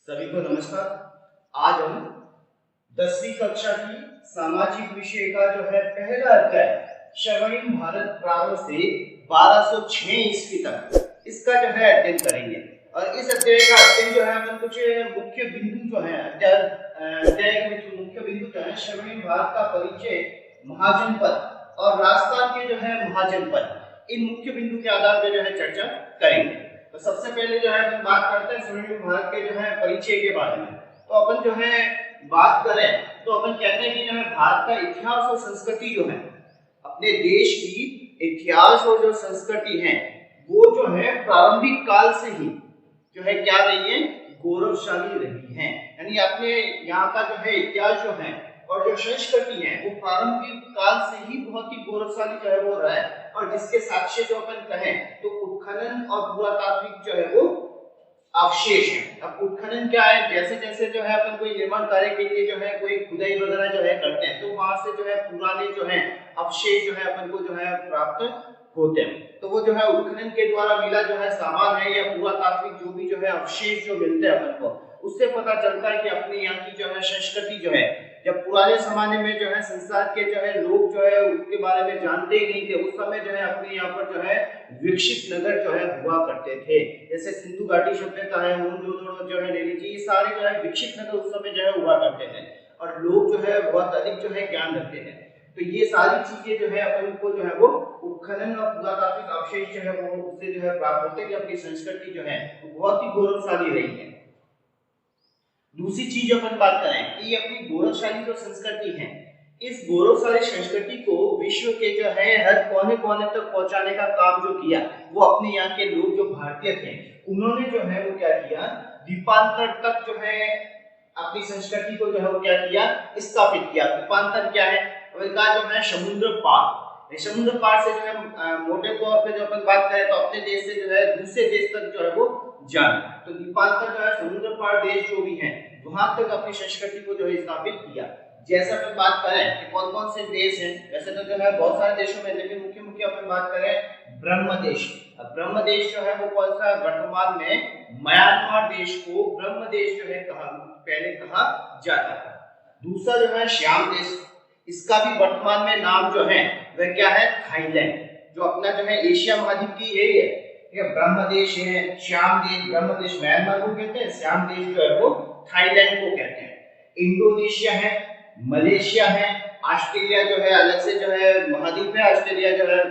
सभी को नमस्कार। आज हम 10वीं कक्षा की सामाजिक विषय का जो है पहला अध्याय स्वर्णिम भारत प्रारंभ से 1206 ईस्वी तक इसका जो है अध्ययन करेंगे। और इस अध्याय का अध्ययन जो है अपन कुछ मुख्य बिंदु जो है अध्याय के मुख्य बिंदु जो है स्वर्णिम भारत का परिचय, महाजनपद और राजस्थान के जो है महाजनपद, इन मुख्य बिंदु के आधार पर जो है चर्चा करेंगे। तो सबसे पहले जो है अपन बात करते हैं स्वर्णिम भारत के जो है परिचय के बारे में। तो अपन जो है बात करें तो अपन कहते हैं कि जो है भारत का इतिहास और संस्कृति जो है, अपने देश की इतिहास और जो संस्कृति है वो जो है प्रारंभिक काल से ही जो है क्या रही है, गौरवशाली रही है। यानी अपने यहाँ का जो है इतिहास जो है और जो संस्कृति है वो प्रारंभिक काल से ही बहुत ही गौरवशाली जो है वो रहा है। और जिसके साक्ष्य जो अपन कहें तो उत्खनन और पुरातात्विक जो है वो अवशेष है। अब उत्खनन क्या है, जैसे जैसे जो है अपन कोई निर्माण कार्य के लिए जो है कोई खुदाई वगैरह जो है करते हैं तो वहां से जो है पुराने जो है अवशेष जो है अपन को जो है प्राप्त होते हैं। तो वो जो है उत्खनन के द्वारा मिला जो है सामान है या पुरातात्विक जो भी जो है अवशेष जो मिलते हैं अपन को, उससे पता चलता है कि अपने यहाँ की जो है संस्कृति जो है, जब पुराने जमाने में जो है संसार के जो है लोग जो है उसके बारे में जानते ही नहीं थे, उस समय जो है अपने यहाँ पर जो है विकसित नगर जो है हुआ करते थे। जैसे सिंधु घाटी सभ्यता है, मोहनजोदड़ो जो है ले लीजिए, ये सारे जो है विकसित नगर उस समय जो है हुआ करते थे और लोग जो है बहुत अधिक जो है ज्ञान रखते थे। तो ये सारी चीजें जो है अपन को जो है वो उत्खनन और पुरातात्विक अवशेष जो है वो उससे जो है प्राप्त होते हैं कि अपनी संस्कृति जो है वो बहुत ही गौरवशाली रही है। दूसरी चीज अपन बात करें कि ये अपनी गौरवशाली जो संस्कृति है, इस गौरवशाली संस्कृति को विश्व के जो है हर कोने कोने तक पहुंचाने का काम जो किया वो अपने यहाँ के लोग जो भारतीय थे, उन्होंने जो है वो क्या किया, द्वीपांतर तक जो है अपनी संस्कृति को जो है वो क्या किया, स्थापित किया। द्वीपांतर क्या है, उनका जो है समुद्र पार, समुद्र पार से जो है मोटे तौर पे जो अपन बात करें तो अपने देश से जो है दूसरे देश तक जो है वो जाना। तो द्वीपांतर जो है समुद्र पार देश जो भी है वहां तक अपनी संस्कृति को जो है स्थापित किया। जैसे अपन बात करें कि कौन कौन से देश हैं, वैसे तो जो है बहुत सारे देशों में, लेकिन मुख्य मुख्य अपन बात करें ब्रह्म देश। अब ब्रह्म देश जो है वो कौन सा, वर्तमान में म्यांमार देश को ब्रह्म देश जो है पहले कहा जाता था। दूसरा जो है श्याम देश, इसका भी वर्तमान में नाम जो है वह क्या है, थाईलैंड, जो अपना जो है एशिया महाद्वीप की यही है। ठीक है, ब्रह्म देश है, श्याम देश, ब्रह्म देश म्यांमार को कहते हैं, श्याम देश जो है वो थाईलैंड को कहते हैं। इंडोनेशिया है, मलेशिया है, ऑस्ट्रेलिया जो है अलग से जो है महाद्वीप है, ऑस्ट्रेलिया जो है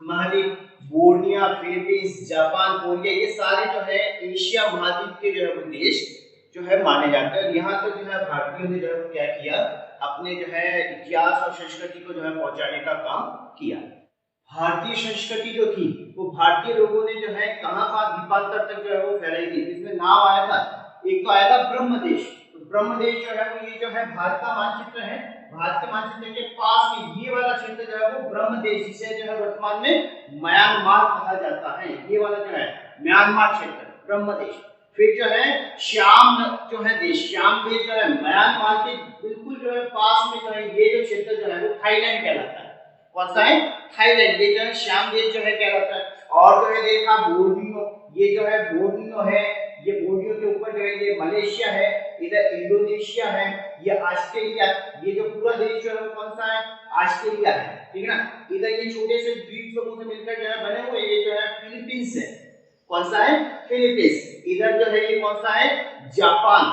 महाद्वीप, बोर्निया, फिलीपींस, जापान, कोरिया, ये सारे जो है एशिया महाद्वीप के जो है वो देश जो है माने जाते हैं। यहाँ तो जो है भारतीयों ने जो है क्या किया, अपने जो है इतिहास और संस्कृति को जो है पहुंचाने का काम किया। भारतीय संस्कृति जो थी वो भारतीय लोगों ने जो है कहाँ द्वीपांतर तक जो है वो फैलाई थी। इसमें नाम आया था, एक तो आया था ब्रह्म देश। तो ब्रह्म देश जो है वो ये जो है भारत का मानचित्र है, भारत के मानचित्र के पास में ये वाला क्षेत्र जो है वो ब्रह्म देश, जिसे जो है वर्तमान में म्यांमार कहा जाता है, ये वाला जो है म्यांमार क्षेत्र ब्रह्म देश। फिर जो है श्याम जो है देश, श्याम देश जो है म्यांमार के बिल्कुल जो है पास में जो है ये जो क्षेत्र जो है वो थाईलैंड कहलाता है। कौन सा है, थाईलैंड, ये जो है श्याम देश जो है कहलाता है। और जो है देखा बोर्नियो, ये जो है बोर्नियो है, ये बोर्नियो के ऊपर जो है ये मलेशिया है, इधर इंडोनेशिया है, ये ऑस्ट्रेलिया, ये जो पूरा देश जो है वो कौन सा है, ऑस्ट्रेलिया है। ठीक है ना, इधर ये छोटे से द्वीप समूह से मिलकर जो है बने हुए ये जो है फिलीपींस है। कौन सा है, फिलीपींस। इधर जो है ये कौन सा है, जापान,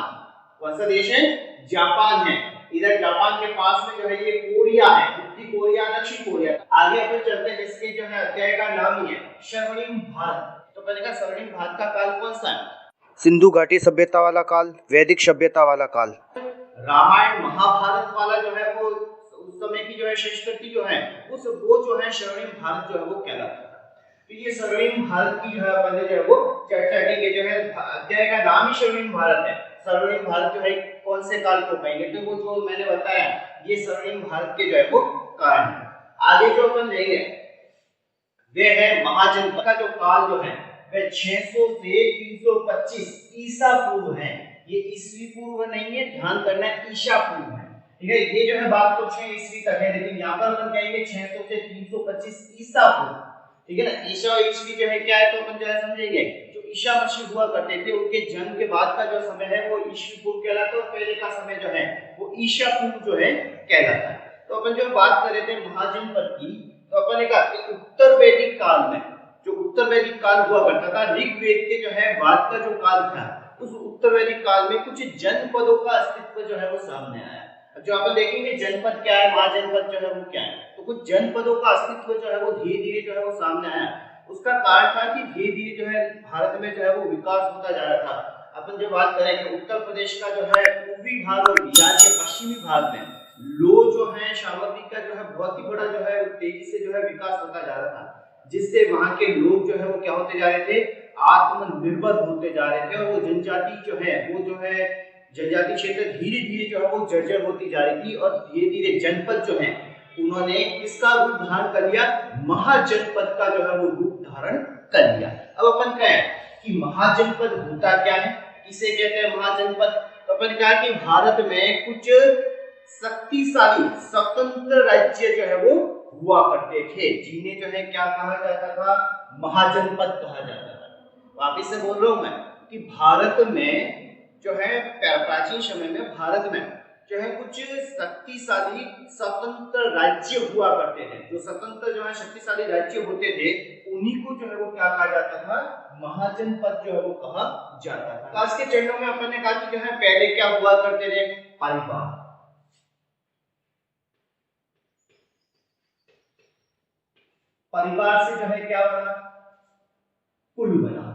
कौन सा देश है, जापान है। इधर जापान के पास में जो है ये कोरिया है, उत्तरी कोरिया, दक्षिण कोरिया। आगे अपन चलते हैं, जिसके जो है अध्याय का नाम ही है स्वर्णिम भारत। तो पहले का स्वर्णिम भारत का काल कौन सा है, सिंधु घाटी सभ्यता वाला काल, वैदिक सभ्यता वाला काल, रामायण महाभारत वाला जो है वो उस समय की जो है संस्कृति जो है वो जो है स्वर्णिम भारत जो है वो कहलाता है। तो ये स्वर्णिम भारत की जो है पहले जो है वो चर्चा की गई, जो है अध्याय का नाम ही स्वर्णिम भारत है। स्वर्णिम भारत जो है कौन से काल को कहेंगे, तो वो जो मैंने बताया ये स्वर्णिम भारत के जो है वो काल है। आगे जो अपन लेंगे वे है महाजनपद का जो काल जो है वह 600 से 325 ईसा पूर्व है। ये ईस्वी पूर्व नहीं है, ध्यान करना, ईसा पूर्व है। ठीक है, ये जो है बात तो 6 ईस्वी तक है, लेकिन यहाँ पर अपन कहेंगे 600 से 325 ईसा पूर्व। ठीक है ना, ईसा और ईस्वी जो है क्या है तो अपन जो है समझेंगे। जो ईसा मसीह हुआ करते थे उनके जन्म के बाद का जो समय है वो ईसा पूर्व कहलाता है और पहले का समय जो है वो ईसा पूर्व जो है कहलाता है। तो अपन जो बात कर रहे थे महाजनपद की, तो अपन ने कहा कि उत्तर वैदिक काल में, जो उत्तर वैदिक काल हुआ करता था, ऋग्वेद के जो है बाद का जो काल था, उस उत्तर वैदिक काल में कुछ जनपदों का अस्तित्व जो है वो सामने आया। जो अपन देखेंगे जनपद क्या है, महाजनपद जो है वो क्या है, तो कुछ जनपदों का अस्तित्व जो है वो धीरे धीरे जो है वो सामने आया। उसका कारण था कि धीरे धीरे जो है भारत में जो है वो विकास होता जा रहा था। अपन जो बात करें कि उत्तर प्रदेश का जो है पूर्वी भाग और बिहार के पश्चिमी भाग में लो जो है सामग्री का जो है बहुत ही बड़ा जो है तेजी से जो है विकास होता जा रहा था, जिससे वहां के लोग जो है वो क्या होते जा रहे थे, आत्मनिर्भर होते जा रहे थे। और वो जनजाति जो है वो जो है जनजाति क्षेत्र धीरे धीरे जो है वो जर्जर होती जा रही थी और धीरे धीरे जनपद जो है उन्होंने इसका रूप धारण कर लिया, महाजनपद का जो है वो रूप धारण कर लिया। अब अपन कहें कि महाजनपद होता क्या है, किसे कहते हैं महाजनपद, तो अपन कहा कि भारत में कुछ शक्तिशाली स्वतंत्र राज्य जो है वो हुआ करते थे, जिन्हें जो है क्या कहा जाता था, महाजनपद कहा जाता था। वापिस से बोल रहा हूं मैं कि भारत में जो है प्राचीन समय में भारत में जो है कुछ शक्तिशाली स्वतंत्र राज्य हुआ करते थे। जो स्वतंत्र जो है शक्तिशाली राज्य होते थे उन्हीं को जो है वो क्या कहा जाता था, महाजनपद जो है वो कहा जाता था। आज के चरणों में अपन ने कहा कि जो है पहले क्या हुआ करते थे, परिवार, परिवार से जो है क्या बना, कुल बना,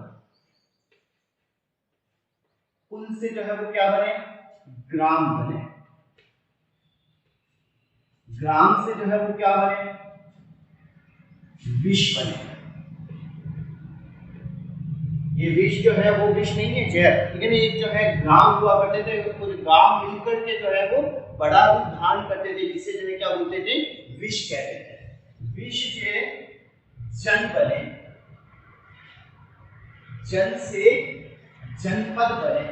कुल से जो है वो क्या बने, ग्राम बने, ग्राम से जो है वो क्या बने, विश्व बने। ये विश्व जो है वो विश्व नहीं है जय, ठीक है ना, ये जो है ग्राम हुआ करते थे, कुछ ग्राम मिलकर के जो है वो बड़ा रूप धारण करते थे, जिसे जो है क्या बोलते थे, विश्व कहते थे। विश्व से जन बने, जन से जनपद बने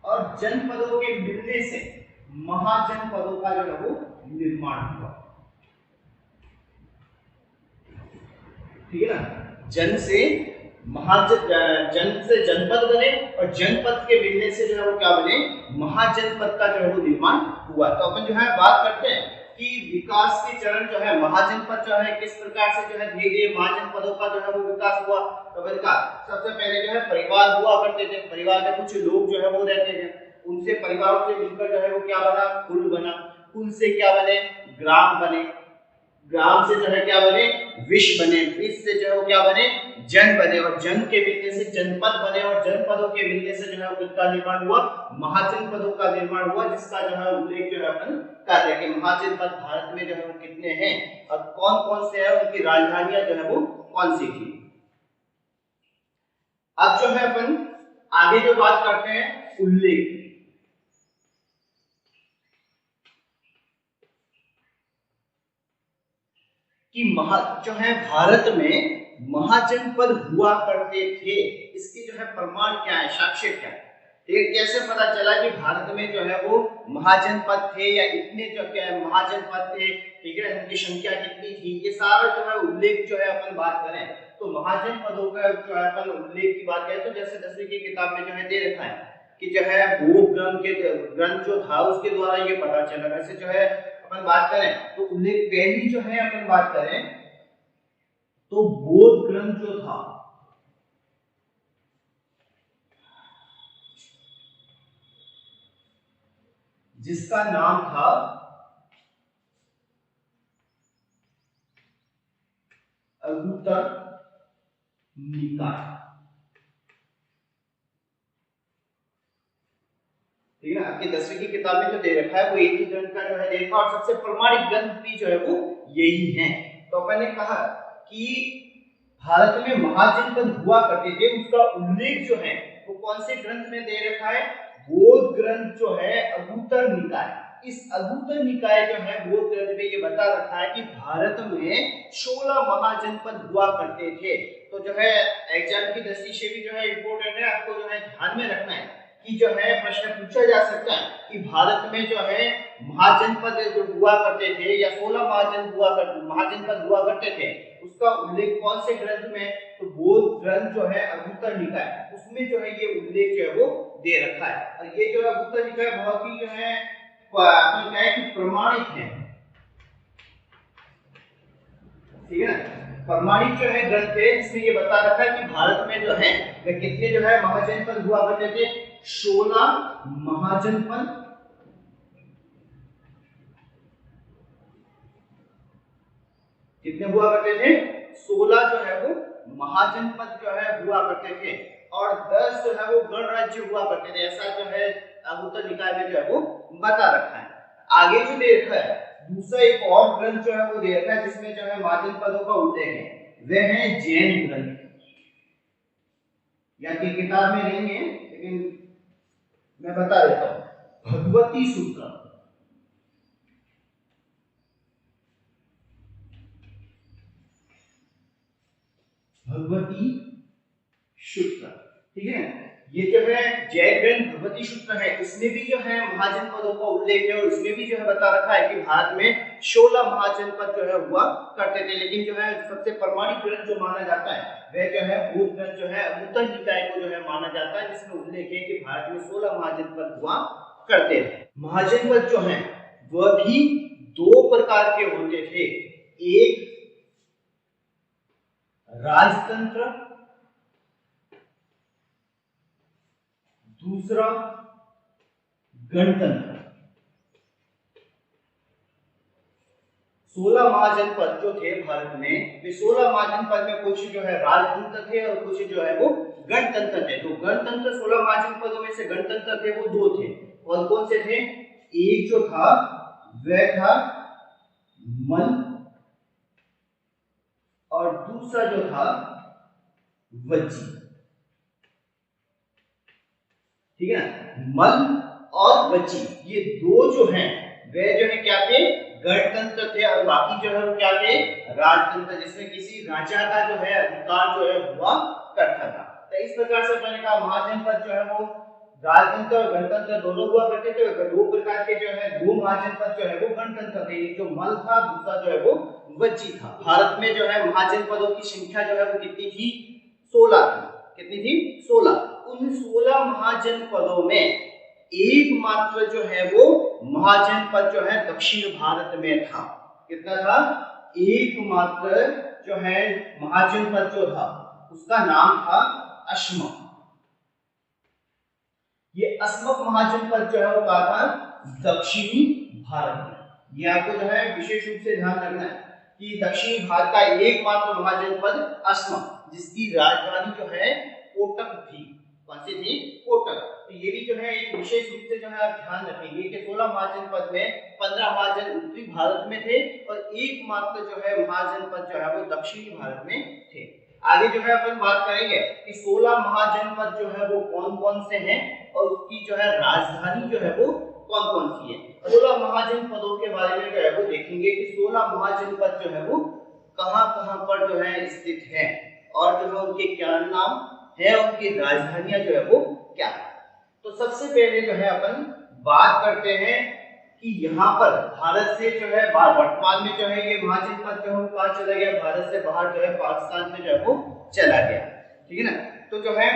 और जनपदों के मिलने से महाजनपदों का जो है वो निर्माण हुआ, ठीक है ना। जन से जनपद बने और जनपद के मिलने से जो है वो क्या बने, महाजनपद का जो है वो निर्माण हुआ। तो अपन जो है बात करते हैं कि विकास के चरण जो है महाजनपद जो है किस प्रकार से जो है धीरे धीरे महाजनपदों का जो है वो विकास हुआ। तो अपन का सबसे पहले जो है परिवार हुआ करते थे, परिवार में कुछ लोग जो है वो रहते थे, उनसे परिवारों से मिलकर जो है वो क्या बना, कुल बना, कुल से क्या बने, ग्राम बने, ग्राम से जो है क्या बने, विश्व बने, विश्व से जो है वो क्या बने, जन बने और जन के मिलने से जनपद बने और जनपदों के मिलने से जो है किसका निर्माण हुआ, महाजनपदों का निर्माण हुआ, जिसका जो है उल्लेख जो है अपन कर रहे हैं। महाजनपद भारत में जो है वो कितने हैं और कौन कौन से हैं, उनकी राजधानियां जो है वो कौन सी थी। अब जो है अपन आगे जो बात करते हैं उल्लेख, कि जो है भारत में महाजनपद हुआ करते थे, इसके जो है प्रमाण क्या है, साक्ष्य क्या है, ठीक, कैसे पता चला कि भारत में जो है वो महाजनपद थे या इतने जो क्या है महाजनपद थे, ठीक है, उनकी संख्या कितनी थी, ये सारा जो है उल्लेख जो है अपन बात करें तो महाजनपदों का जो है अपन उल्लेख की बात करें तो जैसे 10वीं की किताब में जो है दे रखा है कि जो है बौद्ध ग्रंथ जो था उसके द्वारा ये पता चला। वैसे जो है अपन बात करें तो उल्लेख पहली जो है अपन बात करें तो बौद्ध ग्रंथ जो था जिसका नाम था अगुत्तर निकाय, ठीक है, आपकी 10वीं की किताब में जो दे रखा है वो एक ही ग्रंथ का जो है देखा और सबसे प्रमाणिक ग्रंथ भी जो है वो यही है। तो अपन ने कहा कि भारत में महाजनपद हुआ करते थे, उसका उल्लेख जो है वो कौन से ग्रंथ में दे रखा है, बौद्ध ग्रंथ जो है अगुत्तर निकाय। इस अगुत्तर निकाय जो है बौद्ध ग्रंथ में ये बता रखा है कि भारत में 16 महाजनपद हुआ करते थे। तो जो है एग्जाम की दृष्टि से भी जो है इंपॉर्टेंट है, आपको जो है ध्यान में रखना है कि जो है प्रश्न पूछा जा सकता है कि भारत में जो है महाजनपद जो हुआ करते थे या 16 महाजनपद हुआ करते थे, उसका उल्लेख कौन से ग्रंथ में? तो वो ग्रंथ जो है अगुत्तर निकाय, उसमें जो है ये उल्लेख जो है वो दे रखा है। और ये जो है अगुत्तर निकाय बहुत ही जो है प्रमाणित है, ठीक है ना, प्रमाणित जो है ग्रंथ है, जिसमें ये बता रखा है कि भारत में जो है वे कितने जो है महाजनपद हुआ करते थे? 16 महाजनपद। कितने हुआ करते थे? 16 जो है वो महाजनपद जो है हुआ करते थे और 10 जो है वो गणराज्य हुआ करते थे। ऐसा जो है अगुत्तर निकाय में जो है वो बता रखा है। आगे जो दे रखा है दूसरा एक और ग्रंथ जो है वो दे रखा है, जिसमें जो है महाजनपदों का उल्लेख है, वे है जैन ग्रंथ। या कि किताब में नहीं है, लेकिन मैं बता देता हूं, भगवती सूत्र। भगवती सूत्र, ठीक है। ये जो है जैन ग्रंथ भगवती सूत्र है, इसमें भी जो है महाजनपदों का उल्लेख है और इसमें भी जो है बता रखा है कि भारत में 16 महाजनपद जो है हुआ करते थे। लेकिन जो है सबसे प्रमाणिक ग्रंथ जो माना जाता है वह जो है वो ग्रंथ जो है अगुत्तर निकाय को जो है माना जाता है, जिसमें उल्लेख है कि भारत में 16 महाजनपद हुआ करते थे। महाजनपद जो है वह भी दो प्रकार के होते थे, एक राजतंत्र, दूसरा गणतंत्र। 16 महाजनपद जो थे भारत में, वे 16 महाजनपद में कुछ जो है राजतंत्र थे और कुछ जो है वो गणतंत्र थे। तो गणतंत्र 16 महाजनपदों में से गणतंत्र थे वो दो थे, और कौन से थे? एक जो था वह था मल और दूसरा जो था वज्जी, ठीक है ना। मल और वज्जी ये दो जो हैं वे जो है क्या थे? गणतंत्र थे, और बाकी जो है वो क्या थे? राजतंत्र, जिसमें किसी राजा का जो है अधिकार जो है हुआ करता था। तो इस प्रकार से मैंने कहा महाजनपद जो है वो राजतंत्र और गणतंत्र दोनों हुआ करते थे। दो प्रकार के जो है दो महाजनपद जो है वो गणतंत्र थे, एक जो मल था, दूसरा जो है वो वज्जी था। भारत में जो है महाजनपदों की संख्या जो है वो कितनी थी? 16 थी। कितनी थी? 16। उन 16 महाजनपदों में एकमात्र जो है वो महाजनपद जो है दक्षिण भारत में था। कितना था? एकमात्र जो है महाजनपद जो था उसका नाम था अश्मक। ये अश्मक महाजनपद जो है वो कहा था? दक्षिणी भारत में। ये आपको जो है विशेष रूप से ध्यान रखना है कि दक्षिणी भारत का एकमात्र महाजनपद अश्मक, जिसकी राजधानी जो है कोटक थी। कौन सी थी? कोटक। तो ये भी जो है एक विशेष रूप से जो है आप ध्यान रखेंगे कि 16 महाजनपद में 15 महाजन उत्तरी भारत में थे और एकमात्र जो है महाजनपद जो है वो दक्षिणी भारत में थे। आगे जो है अपन बात करेंगे कि 16 महाजनपद जो है वो कौन कौन से हैं और उसकी जो है राजधानी जो है वो कौन कौन सी है। 16 महाजनपदों के बारे में जो है वो देखेंगे कि 16 महाजनपद जो है वो कहां-कहां पर जो है स्थित हैं और जो है उनके क्या नाम है, उनकी राजधानियां जो है वो क्या है। तो सबसे पहले जो है अपन बात करते हैं कि यहाँ पर भारत से जो है वर्तमान में जो है ये महाजनपद जो है कहाँ चला गया? भारत से बाहर जो है पाकिस्तान में जो है वो चला गया, ठीक है ना। तो जो है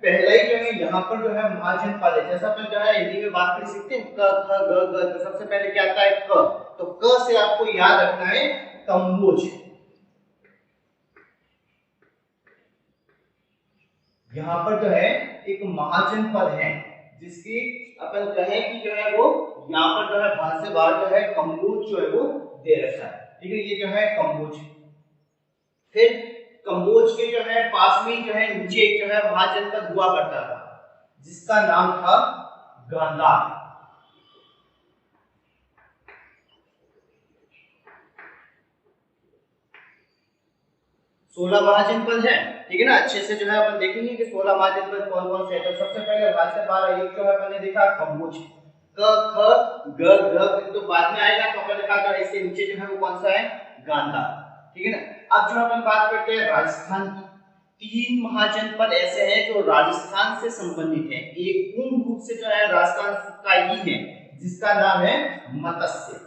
पहले ही जो है यहाँ पर जो है महाजनपद है, जैसा अपन जो है हिंदी में बात कर सकते हैं क ख ग घ, तो सबसे पहले क्या आता है? क। तो क से आपको याद रखना है कम्बोज। यहाँ पर जो है एक महाजनपद है जिसकी अपन कहें कि जो है वो यहाँ पर जो है भारत से बाहर जो है कम्बोज जो है वो दे रखा है, ठीक है। ये जो है कम्बोज। फिर कम्बोज के जो है पास में जो है नीचे एक जो है महाजनपद हुआ करता था जिसका नाम था गांधार। 16 महाजनपद है, ठीक है ना। अच्छे से जो है अपन देखेंगे कि 16 महाजनपद कौन कौन से हैं। तो सबसे पहले भारत से बाहर एक जो है अपन ने देखा कम्बोज, क ख ग घ, तो बाद में आएगा तो अपन ने कहा था इसके नीचे जो है वो कौन सा है? गांधार, ठीक है ना। अब जो अपन बात करते हैं राजस्थान की, तीन महाजनपद ऐसे हैं जो राजस्थान से संबंधित हैं। एक पूर्ण रूप से जो है राजस्थान का ही है, जिसका नाम है मत्स्य।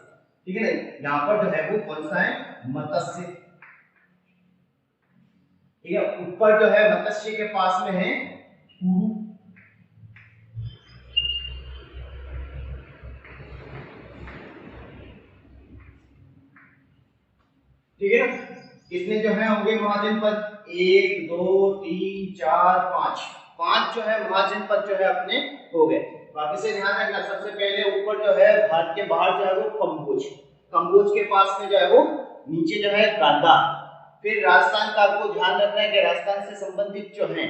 ठीक है ना, यहाँ पर जो है वो कौन सा है, मत्स्य। ठीक है, ऊपर जो है मत्स्य के पास में है कुरु, ठीक है ना। कितने जो है होंगे महाजनपद, 1 2 3 4 5, 5 जो है महाजनपद जो है अपने हो गए। बाकी से ध्यान रखना, सबसे पहले ऊपर जो है भारत के बाहर जो है वो कंबोज, कंबोज के पास में जो है वो नीचे जो है गांधार। फिर राजस्थान का आपको ध्यान रखना है कि राजस्थान से संबंधित जो है,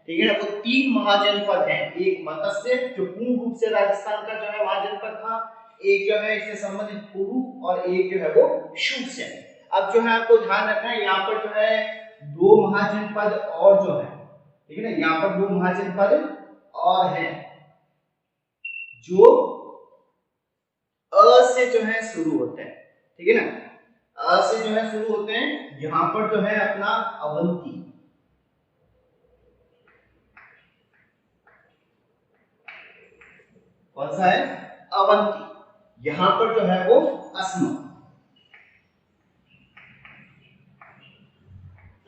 ठीक है ना, वो 3 महाजनपद हैं। एक मत्स्य जो पूर्ण रूप से राजस्थान का जो है महाजनपद था, एक जो है इससे संबंधित कुरु, और एक जो है वो शूरसेन। अब जो है आपको ध्यान रखना है, यहाँ पर जो है 2 महाजनपद और जो है, ठीक है ना, यहाँ पर 2 महाजनपद और हैं जो अ से जो है शुरू होते हैं। ठीक है ना, अ से जो है शुरू होते हैं। यहाँ पर जो है अपना अवंती, कौन सा है, अवंती। यहाँ पर जो है वो असम।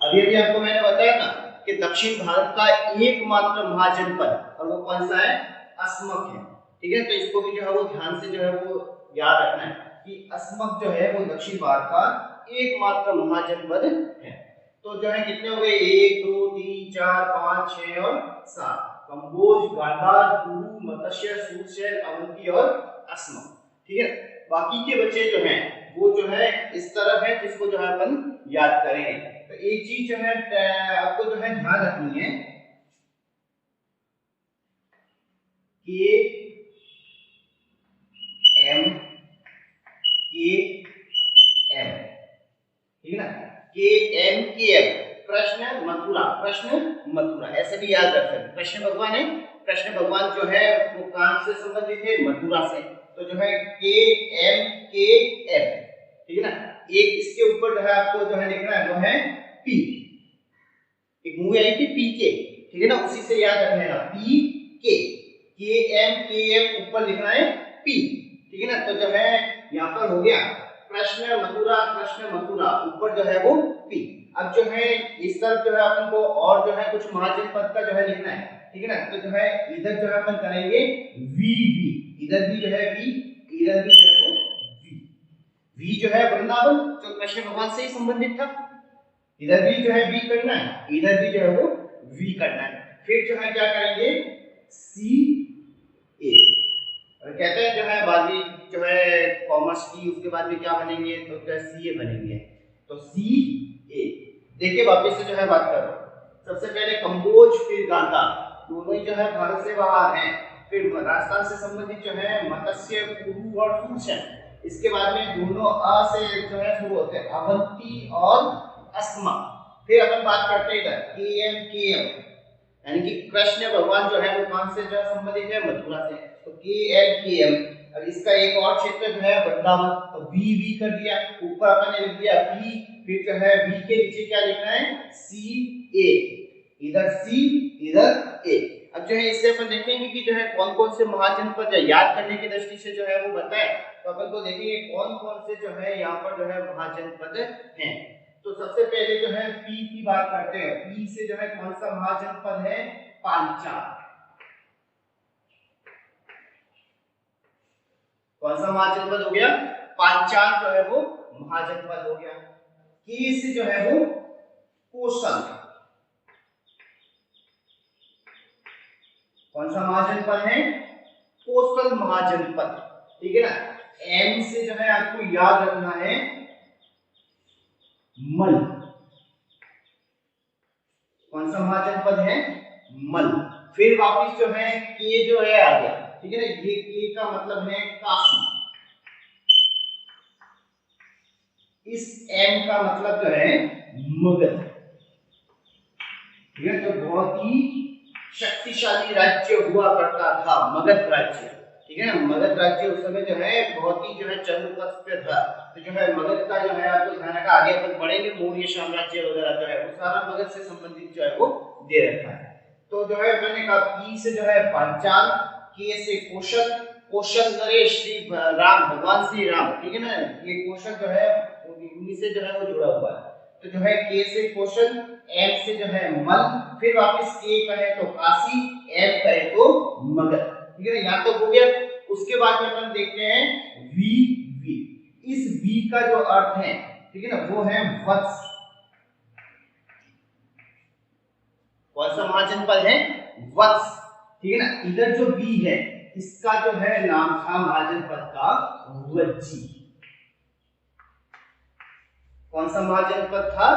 अभी अभी आपको मैंने बताया ना कि दक्षिण भारत का एकमात्र महाजनपद, और वो कौन सा है, अस्मक है। ठीक है, तो इसको भी जो है वो ध्यान से जो है वो याद रखना है कि अस्मक जो है वो दक्षिण भारत का एकमात्र महाजनपद है। तो जो है कितने हो गए, 1 2 3 4 5 6 और 7, कंबोज, गांधार, कुरु, मत्स्य, शूरसेन, अवंती और अस्मक। ठीक है, बाकी के बच्चे जो हैं वो जो है इस तरफ है, जिसको जो है अपन याद करेंगे। तो एक चीज जो है आपको जो है ध्यान रखनी है कि एम के एम, ठीक है ना, के एम के एम, कृष्ण मथुरा, कृष्ण मथुरा, ऐसे भी याद रख सकते। कृष्ण भगवान है, कृष्ण भगवान जो है वो कहां से संबंधित है, मथुरा से। तो जो है के एम, ठीक है ना। एक इसके ऊपर जो है आपको जो है लिखना है वो है पी, एक मूवी आई थी पी के, ठीक है ना, उसी से याद रखना है पी के एम ऊपर लिखना है पी, ठीक है ना। तो जो है यहाँ पर हो गया कृष्ण मथुरा, ऊपर जो है वो पी। अब जो है इस तरफ जो है अपन को और जो है कुछ महाजनपद का जो है लिखना है, ठीक है ना। तो जो है इधर जो है अपन करेंगे वी, इधर भी जो है वी, इधर भी जो है वो वी जो है वृंदावन, जो कृष्ण भगवान से ही संबंधित था। इधर भी जो है वी करना है, इधर भी जो है वो वी करना है। फिर जो है क्या करेंगे, सी ए, और कहते हैं जो है बाद में जो है कॉमर्स की, उसके बाद में क्या बनेंगे, तो क्या सी ए बनेंगे। तो सी ए, देखिए वापस से जो है बात कर रहा हूं। सबसे पहले कंबोज, फिर गांधार, दोनों ही जो है भारत से बाहर हैं। फिर राजस्थान से संबंधित जो है मत्स्य, कुरु और शूरसेन। इसके बाद में दोनों अ से जो है शुरू होते हैं, अवंती और अस्मा। फिर अपन बात करते हैं इधर के एम, यानी कि कृष्ण भगवान जो है वो कहां से जो है संबंधित है, मथुरा से। तो के एम। अब इसका एक और क्षेत्र जो है वृंदावन, तो वी कर दिया, ऊपर अपन ने लिख दिया पी, फिर जो है वी के नीचे क्या लिखना है, सी ए, इधर सी इधर ए। अब जो है इससे अपन देखेंगे कि जो है कौन कौन से महाजनपद याद करने की दृष्टि से जो है वो बताए। तो अपन को देखेंगे कौन कौन से जो है यहाँ पर जो है महाजनपद हैं। तो सबसे पहले जो है पी की बात करते हैं। पी से जो है कौन सा महाजनपद है, पांचाल। कौन सा महाजनपद हो गया, पांचाल जो है वो महाजनपद हो गया। के से जो है वो कोसल, कौन सा महाजनपद है, कोसल महाजनपद, ठीक है ना। एम से जो है आपको याद रखना है मल, कौन सा महाजनपद है, मल। फिर वापिस जो है के जो है आ गया, ठीक है ना, ये के का मतलब है काशी। इस एम का मतलब जो है मगध, ठीक है, जो बहुत ही शक्तिशाली राज्य हुआ करता था, मगध राज्य, ठीक है ना। मगध राज्य उस समय जो है बहुत ही जो है चरम पथ पे था। तो जो है मगध का जो है आपको ध्यान रखा, आगे अपन बढ़ेंगे मौर्य साम्राज्य वगैरह जो है वो सारा मगध से संबंधित जो है वो दे रखा है। तो जो है मैंने कहा पी से जो है पांचाल, के से कौशल, कौशल नरेश श्री राम भगवान श्री राम, ठीक है ना। ये कौशल जो है उन्हीं से जो है वो जुड़ा हुआ है। तो जो है के से कौशल, एम से जो है मल, फिर वापस के कहे तो काशी, एम कहे तो मगध, ठीक है ना। यहाँ तो हो गया। उसके बाद में अपन देखते हैं वी वी। इस वी का जो अर्थ है, ठीक है ना, वो है वत्स। कौन सा महाजनपद है? वत्स, ठीक है ना। इधर जो वी है इसका जो है नाम था महाजनपद का वज्जी। कौन सा महाजनपद था?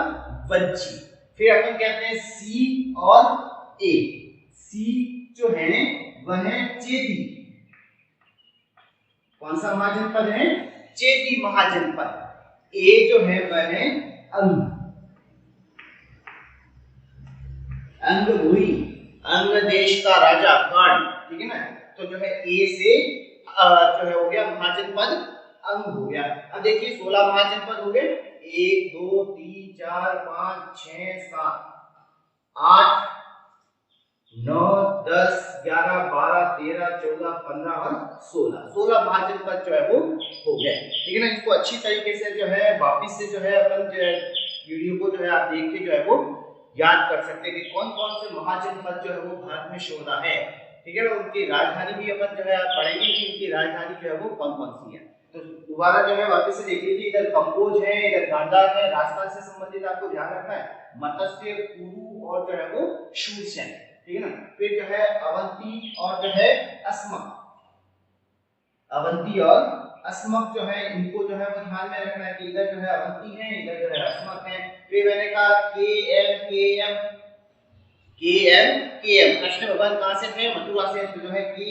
वज्जी। फिर अपन कहते हैं सी और ए। सी जो है वह है चेदी। कौन सा महाजनपद है? चेदी महाजनपद। ए जो है वह है अंग। अंग हुई, अंग देश का राजा कर्ण, ठीक है ना। तो जो है ए से जो है हो गया महाजनपद अंग हो गया। अब देखिए 16 महाजनपद हो गए, 1 2 3 4 5 6 7 8 9 10 11 12 13 14 15 और 16 महाजनपद जो है वो हो गए, ठीक है ना। इसको अच्छी तरीके से जो है वापिस से जो है अपन जो है वीडियो को जो है आप देख के जो है वो याद कर सकते हैं कि कौन कौन से महाजनपद जो है वो भारत में शोधा है, ठीक है ना। उनकी राजधानी भी अपन जो है आप पढ़ेंगे कि उनकी राजधानी जो है वो कौन कौन सी है। तो दोबारा जो है वापस से देख लीजिए, इधर कंबोज है, इधर गांधार है, राजस्थान से संबंधित आपको ध्यान रखना है, मत्स्य, कुरु और जो है वो शूरसेन, ठीक है ना। फिर जो है अवंती और जो है अस्मक, अवंती और अस्मक जो है इनको जो है वो ध्यान में रखना है कि इधर जो है अवंती है, इधर जो है अस्मक है। फिर मैंने कहा के एम कृष्ण भगवान कहां से थे? मथुरा से। तो जो है के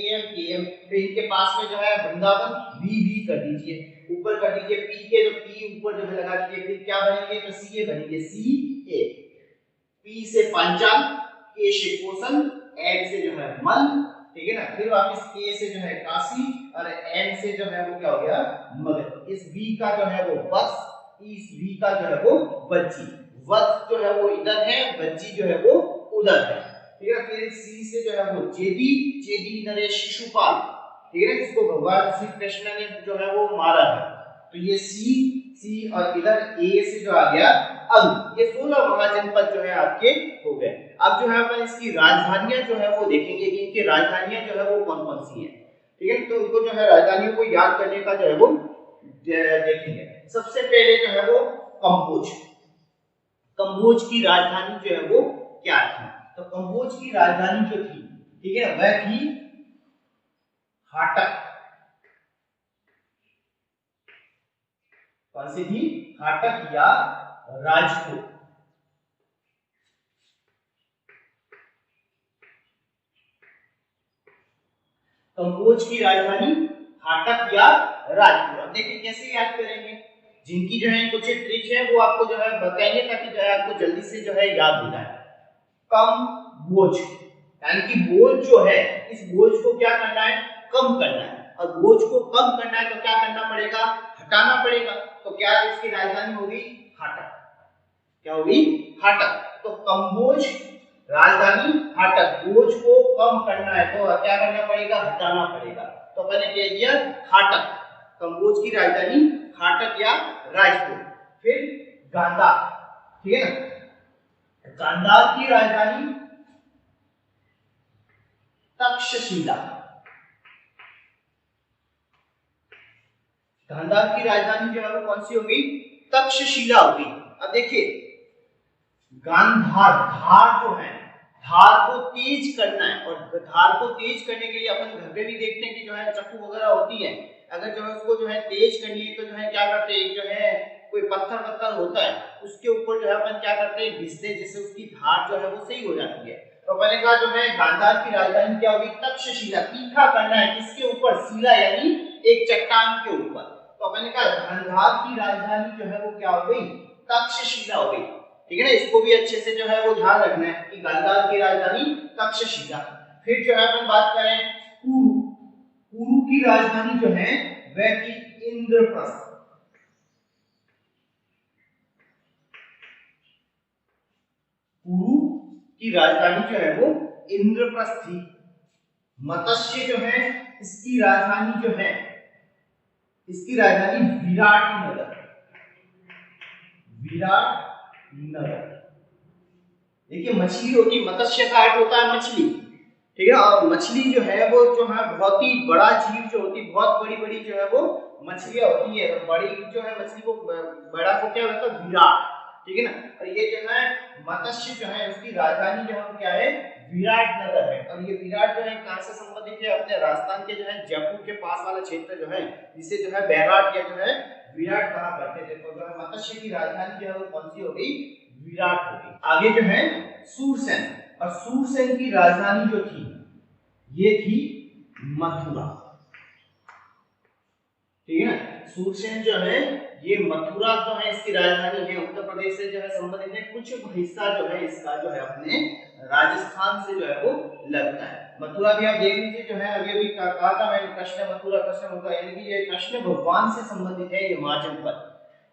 एम, फिर इनके पास में जो है वृंदावन, वी कर दीजिए, ऊपर कर दीजिए पी के, तो पी ऊपर जो है लगा दीजिए। फिर क्या बनेंगे? तो सी ए बनेंगे, सी ए। पी से पांचाल, के से कौशल, एम से जो है मल, ठीक है ना। फिर वापस के से जो है काशी और एम से जो है वो क्या हो गया? मगध। इस वी का जो है वो वत्स, इस वी का जो है वो वज्जी। वत्स जो है वो इधर है, वज्जी जो है वो उधर है, ठीक है। फिर सी से जो है वो चेदी, चेदी नरेश शिशुपाल, ठीक है ना, जिसको भगवान श्री कृष्ण ने जो है वो मारा है। तो ये सी और इधर ए से जो आ गया अंग। ये 16 महाजनपद जो है आपके हो गए। अब जो है अपन इसकी राजधानियां जो है वो देखेंगे कि इनकी राजधानियां जो है वो कौन कौन सी हैं, ठीक है। तो उनको जो है राजधानियों को याद करने का जो है वो देखेंगे। सबसे पहले जो है वो कंबोज। कंबोज की राजधानी जो है वो क्या थी? तो कंबोज की राजधानी जो थी, ठीक है, वह थी हाटक। कौन सी थी? हाटक या राजकोट। कंबोज की राजधानी हाटक या राजकोट। अब देखिए कैसे याद करेंगे, जिनकी जो है कुछ ट्रिक है वो आपको जो है बताएंगे ताकि जो है आपको जल्दी से जो है याद हो जाए। कम बोझ, यानी कि बोझ जो है, इस बोझ को क्या करना है? कम करना है। और बोझ को कम करना है तो क्या करना पड़ेगा? हटाना पड़ेगा। तो क्या इसकी राजधानी होगी? हाटक। क्या होगी? हाटक। तो कंबोज राजधानी हाटक। बोझ को कम करना है तो क्या करना पड़ेगा? हटाना पड़ेगा। तो मैंने कह दिया हाटक, कंबोज की राजधानी हाटक या राजकोट। फिर गांधार, ठीक है ना। गांधार की राजधानी तक्षशिला। गांधार की राजधानी जो है वो कौन सी होगी? तक्षशिला होगी। अब देखिए गांधार, धार जो है, धार को तेज करना है, और धार को तेज करने के लिए अपन घर पे भी देखते हैं कि जो है चाकू वगैरह होती है, अगर जो है उसको जो है तेज करनी है तो जो है क्या करते हैं, जो है कोई पत्थर होता है उसके ऊपर जो है अपन क्या करते हैं? घिसते, जिससे उसकी धार जो है वो सही हो जाती है। तो मैंने कहा जो है गांधार की राजधानी क्या होगी? तक्षशिला। तीखा करना है किसके ऊपर? शिला यानी एक चट्टान के ऊपर। तो मैंने कहा गांधार की राजधानी जो है वो क्या हो गई? तक्षशिला हो गई, ठीक है ना। इसको भी अच्छे से जो है वो ध्यान रखना है कि गांधार की राजधानी तक्षशिला। फिर जो है अपन बात करें कुरु। कुरु की राजधानी जो है वह थी इंद्रप्रस्थ। कुरु की राजधानी जो है वो इंद्रप्रस्थ थी। मत्स्य जो है इसकी राजधानी जो है, इसकी राजधानी विराटनगर। विराटनगर। देखिए मछली होती, मत्स्य का अर्थ होता है मछली, ठीक है, और मछली जो है वो जो है बहुत ही बड़ा जीव जो होती है, बहुत बड़ी बड़ी जो है वो मछलियां होती है, तो बड़ी जो है मछली को, बड़ा को क्या होता है विराट, ठीक है ना। और ये जो है मत्स्य जो है उसकी राजधानी जो है वो क्या है विराटनगर है। और ये विराट जो है कहां से संबंधित है, अपने राजस्थान के जो है जयपुर के पास वाला क्षेत्र जो है जिसे जो है बैराट या जो है विराट कहा करते थे। तो जो है मत्स्य की राजधानी जो है वो कौन सी हो गई, विराट हो गई। आगे जो है सूरसेन, और सूरसेन की राजधानी जो थी ये थी मथुरा, ठीक है ना। सूरसेन जो है ये मथुरा जो है इसकी राजधानी है, उत्तर प्रदेश से जो है संबंधित है। कुछ हिस्सा जो है इसका जो है अपने राजस्थान से जो है वो लगता है। मथुरा भी आप देख लीजिए जो है अभी अभी कहा था मैंने, कृष्ण मथुरा, कृष्ण मथुरा, यानी कि ये कृष्ण भगवान से संबंधित है ये महाजनपद,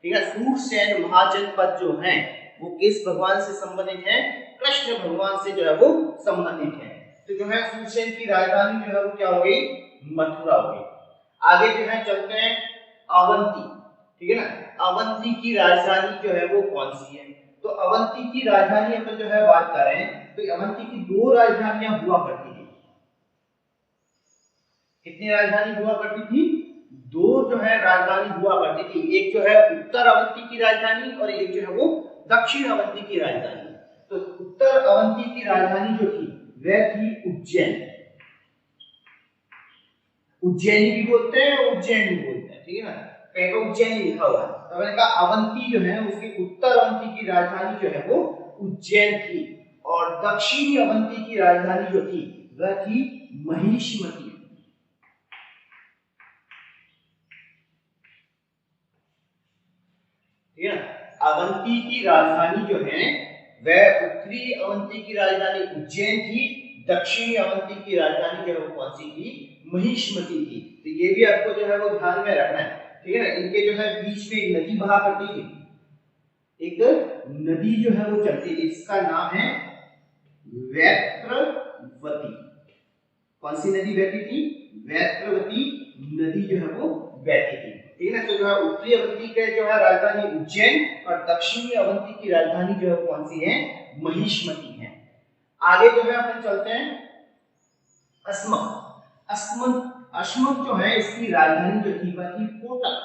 ठीक है। सूरसेन महाजनपद जो है वो किस भगवान से संबंधित है, कृष्ण भगवान से जो है वो संबंधित है। तो जो है सूरसेन की राजधानी जो है वो क्या हो गई, मथुरा हो गई। आगे जो है चलते हैं अवंती, ठीक है ना। अवंती की राजधानी जो है वो कौन सी है, तो अवंती की राजधानी अपन जो है बात कर रहे हैं, तो अवंती की दो राजधानियां हुआ करती थी। कितनी राजधानी हुआ करती थी, दो जो है राजधानी हुआ करती थी। एक जो है उत्तर अवंती की राजधानी और एक जो है वो दक्षिण अवंती की राजधानी। तो उत्तर अवंती की राजधानी जो थी वह थी उज्जैन। उज्जैनी भी बोलते हैं, उज्जैन भी बोलते हैं, ठीक है ना। कहीं पर उज्जैनी लिखा हुआ है, तो मैंने कहा अवंती जो है उसकी उत्तर अवंती की राजधानी जो है वो उज्जैन थी, और दक्षिणी अवंती की राजधानी जो थी वह थी महिष्मती। ठीक है ना। अवंती की राजधानी जो है वह उत्तरी अवंती की राजधानी उज्जैन थी, दक्षिणी अवंती की राजधानी जो है वो कौन सी थी, महिष्मती थी। तो ये भी आपको जो है वो ध्यान में रखना है, ठीक है ना। इनके जो है बीच में एक नदी बहा करती थी, एक नदी जो है वो चलती थी, इसका नाम है वैत्रवती। कौन सी नदी बहती थी, वैत्रवती नदी जो है वो बहती थी, ठीक है ना। तो जो है उत्तरी अवंती के जो है राजधानी उज्जैन और दक्षिणी अवंती की राजधानी जो है कौन सी है, महिष्मती है। आगे जो है अपन चलते हैं अस्मक। अस्मक जो है इसकी राजधानी जो थी वह थी कोटक,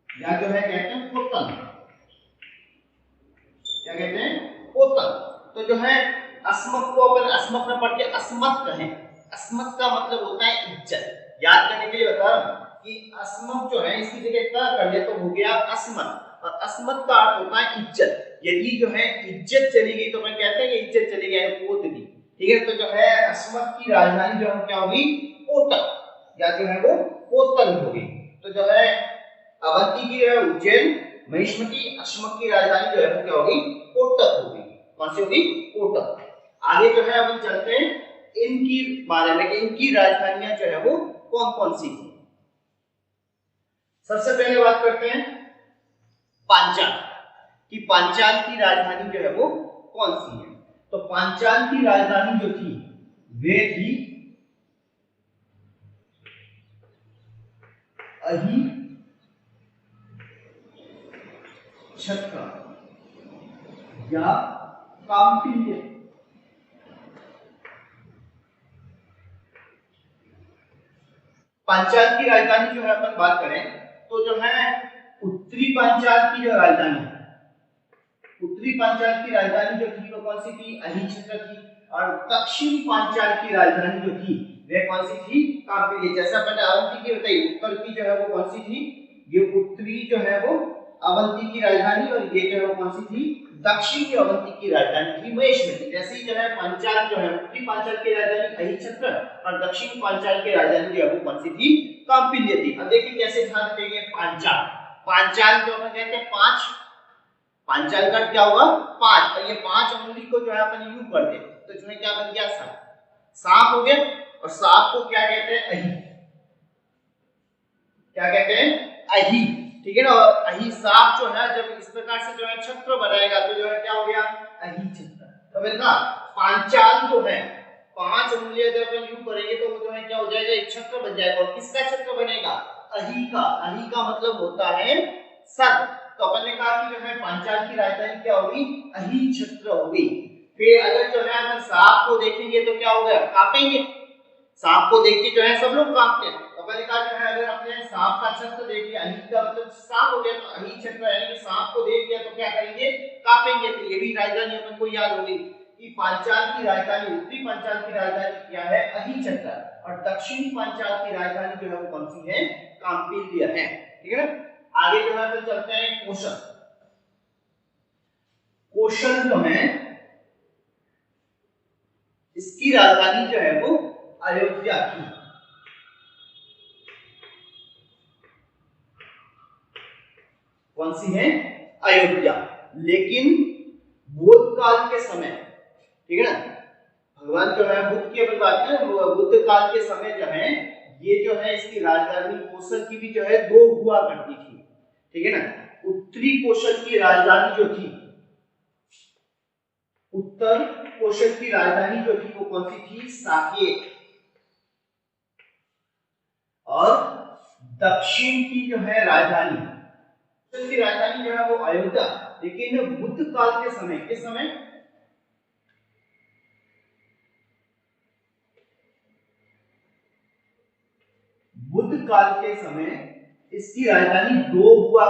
या जो है कहते हैं कोतन, क्या कहते हैं, कोतन। तो जो है अस्मक को अपन अस्मक में पढ़ के अस्मत कहें। अस्मक का मतलब होता है इज्जत। याद करने के लिए बता रहा हूं कि अस्मक जो है इसकी जगह क्या कर ले तो हो गया अस्मत, और अस्मत का अर्थ होता है इज्जत। यदि जो है इज्जत चली गई तो अपन कहते हैं कि इज्जत चली गई, पोत दी, ठीक है। तो जो है अस्मक की राजधानी जो है क्या होगी, कोटक, या जो है वो कोतन होगी। तो जो है अवंती की है उज्जैन, महिष्मती, अस्मक की राजधानी जो है वो क्या होगी, कोटक होगी। कौन सी होगी, कोटक। आगे जो है अपन चलते हैं इनकी बारे में कि इनकी राजधानियां जो है वो कौन कौन सी थी। सबसे पहले बात करते हैं पांचाल कि पांचाल की राजधानी जो है वो कौन सी है। तो पांचाल की राजधानी जो थी वे थी अही छत्र या काम्पिल्य। पांचाल की राजधानी जो है अपन बात करें तो जो है उत्तरी पांचाल की जो राजधानी है, उत्तरी पांचाल की राजधानी जो थी वो कौन सी थी, अहिछत्र थी। और दक्षिणी पांचाल की राजधानी जो थी वह कौन सी थी, काम्पिल्य। जैसा मैंने अवंती की बताई, उत्तर की जो है वो कौन सी थी, ये उत्तरी जो है वो अवंती की राजधानी, और ये जो है वो कौन सी थी, दक्षिणी अवंती की राजधानी थी महिष्मती। जैसे ही जो है पांचाल जो है उत्तरी पांचाल की राजधानी अहिछत्र और दक्षिणी पांचाल की राजधानी जो है वो कौन सी थी, काम्पिल्य थी। अब देखिए कैसे ध्यान रखेंगे पांचाल। पांचाल जो अपन कहते हैं पांच, पांचाल का क्या होगा, पांच, और ये पांच उंगली को जो है अपन यूं कर दे तो जो है क्या बन गया, सात। सांप हो गया, और सांप को क्या कहते हैं? अही। क्या कहते हैं? अही। ठीक है ना। और अही सांप जो है जब इस प्रकार से जो है छत्र बनाएगा तो जो है क्या हो गया? अही छत्र। तो मैंने कहा पांचाल जो है 5 उंगलियां जब अपन यूं करेंगे तो वो जो है क्या हो जाएगा? एक छत्र बन जाएगा। और किसका छत्र बनेगा? अही का। अही का मतलब होता है सर। तो अपन ने कहा कि जो है पांचाल की राजधानी क्या होगी? अही छत्र होगी। फिर अगर जो है अपन सांप को देखेंगे तो क्या होगा? कांपेंगे। सांप को देख के जो है सब लोग कांपते हैं। तो अपन ने कहा जो है अगर अपने सांप का छत्र देख लिया, अही का मतलब सांप हो गया, तो अही छत्र यानी कि सांप को देख लिया तो क्या करेंगे? कांपेंगे। तो ये भी राजधानी अपन को याद होगी कि पांचाल की राजधानी, उत्तरी पांचाल की राजधानी क्या है? अही छत्र। और दक्षिणी पांचाल की राजधानी जो है वो कौन सी है? कांपिल्य है। ठीक है ना। आगे जो है तो चलते हैं कोशल। कोशल जो है इसकी राजधानी जो है वो अयोध्या थी। कौन सी है? अयोध्या। लेकिन बुद्ध काल के समय, ठीक है ना, भगवान जो है बुद्ध की अपन बात करें, बुद्ध काल के समय जो है ये जो है इसकी राजधानी कोशल की भी जो है 2 हुआ करती थी। ठीक है ना। उत्तरी कोशल की राजधानी जो थी, उत्तर कोशल की राजधानी जो थी वो कौन सी थी? साकेत। और दक्षिण की जो है राजधानी, की राजधानी जो है वो अयोध्या। लेकिन बुद्ध काल के समय, किस समय? बुद्ध काल के समय इसकी राजधानी 2 हुआ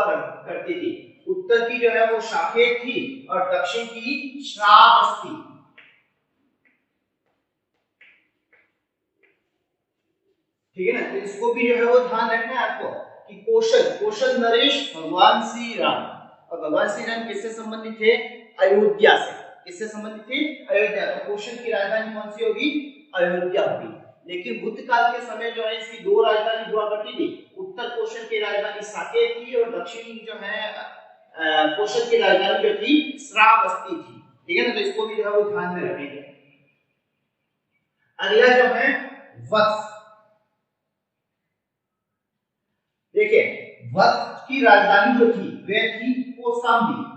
करती थी। उत्तर की जो है वो साकेत थी और दक्षिण की श्रावस्ती। ठीक है ना। तो इसको भी जो है वो ध्यान रखना है आपको कि कोशल नरेश भगवान श्री राम, और भगवान श्री राम किससे संबंधित थे? अयोध्या से। किससे संबंधित थे? अयोध्या। तो कोशल की राजधानी कौन सी होगी? अयोध्या होगी। लेकिन बुद्ध काल के समय जो है इसकी 2 राजधानी हुआ करती थी। उत्तर कोशल की राजधानी साकेत थी और दक्षिणी जो है कोशल की राजधानी जो थी श्रावस्ती थी। ठीक है ना। तो इसको भी जो है वो ध्यान में रखेंगे। अगला जो है वत्स। देखिए वत्स की राजधानी जो थी वह थी कौशाम्बी।